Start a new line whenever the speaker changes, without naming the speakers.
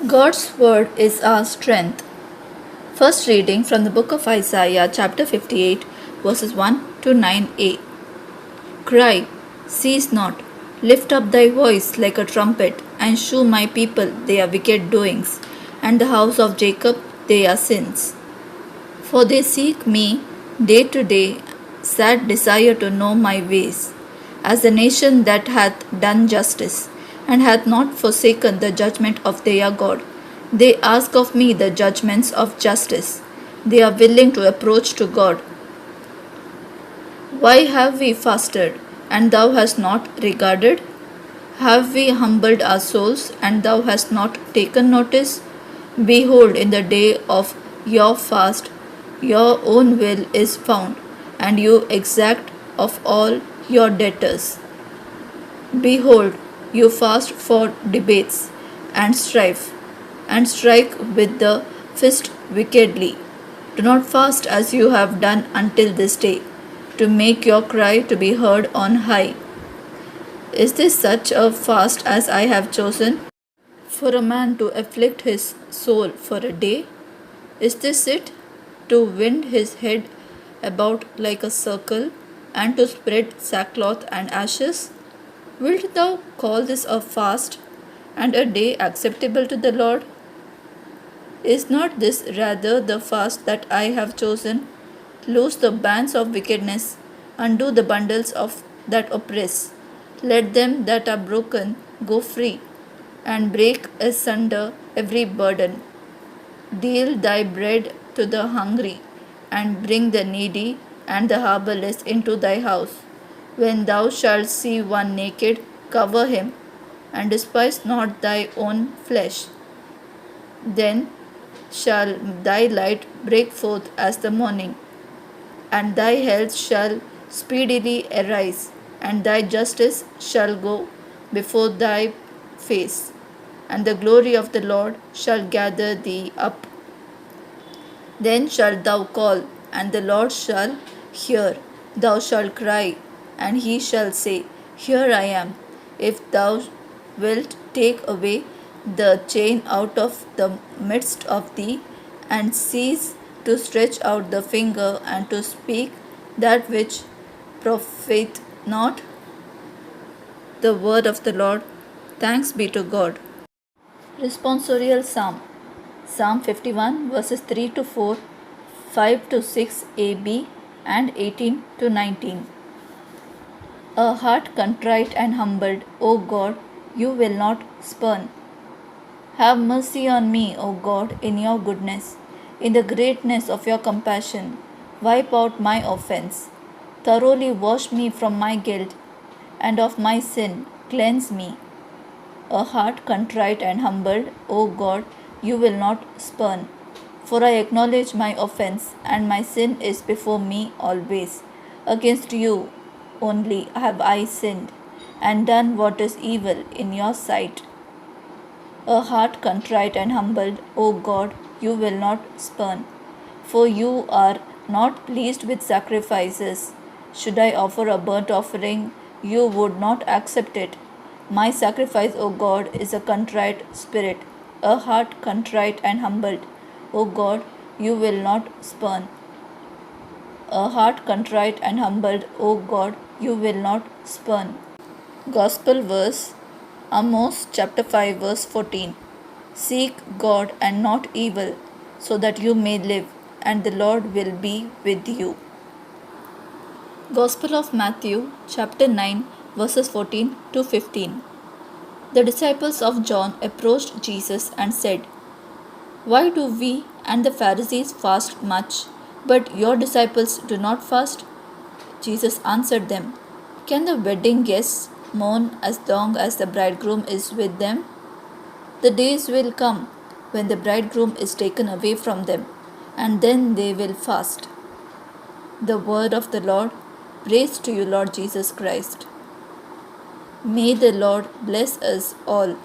God's word is our strength. First reading from the book of Isaiah, chapter 58, verses 1 to 9a. Cry, cease not, lift up thy voice like a trumpet, and shew my people their wicked doings, and the house of Jacob their sins. For they seek me day to day, sad desire to know my ways, as a nation that hath done justice, and hath not forsaken the judgment of their God. They ask of me the judgments of justice. They are willing to approach to God. Why have we fasted, and thou hast not regarded? Have we humbled our souls, and thou hast not taken notice? Behold, in the day of your fast, your own will is found, and you exact of all your debtors. Behold, you fast for debates and strife, and strike with the fist wickedly. Do not fast as you have done until this day, to make your cry to be heard on high. Is this such a fast as I have chosen? For a man to afflict his soul for a day? Is this it? To wind his head about like a circle, and to spread sackcloth and ashes? Wilt thou call this a fast, and a day acceptable to the Lord? Is not this rather the fast that I have chosen? Loose the bands of wickedness, undo the bundles of that oppress. Let them that are broken go free, and break asunder every burden. Deal thy bread to the hungry, and bring the needy and the harborless into thy house. When thou shalt see one naked, cover him, and despise not thy own flesh. Then shall thy light break forth as the morning, and thy health shall speedily arise, and thy justice shall go before thy face, and the glory of the Lord shall gather thee up. Then shalt thou call, and the Lord shall hear. Thou shalt cry, and he shall say, Here I am. If thou wilt take away the chain out of the midst of thee, and cease to stretch out the finger and to speak that which profiteth not, the word of the Lord. Thanks be to God. Responsorial Psalm. Psalm 51 verses 3 to 4, 5 to 6 AB, and 18 to 19. A heart contrite and humbled, O God, you will not spurn. Have mercy on me, O God, in your goodness. In the greatness of your compassion, wipe out my offense. Thoroughly wash me from my guilt, and of my sin cleanse me. A heart contrite and humbled, O God, you will not spurn. For I acknowledge my offense, and my sin is before me always. Against you only have I sinned, and done what is evil in your sight. A heart contrite and humbled, O God, you will not spurn. For you are not pleased with sacrifices. Should I offer a burnt offering, you would not accept it. My sacrifice, O God, is a contrite spirit, a heart contrite and humbled. O God, you will not spurn. A heart contrite and humbled, O God, you will not spurn. Gospel verse, Amos chapter 5 verse 14. Seek God and not evil, so that you may live, and the Lord will be with you. Gospel of Matthew chapter 9 verses 14 to 15. The disciples of John approached Jesus and said, Why do we and the Pharisees fast much, but your disciples do not fast? Jesus answered them, Can the wedding guests mourn as long as the bridegroom is with them? The days will come when the bridegroom is taken away from them, and then they will fast. The word of the Lord. Praise to you, Lord Jesus Christ. May the Lord bless us all.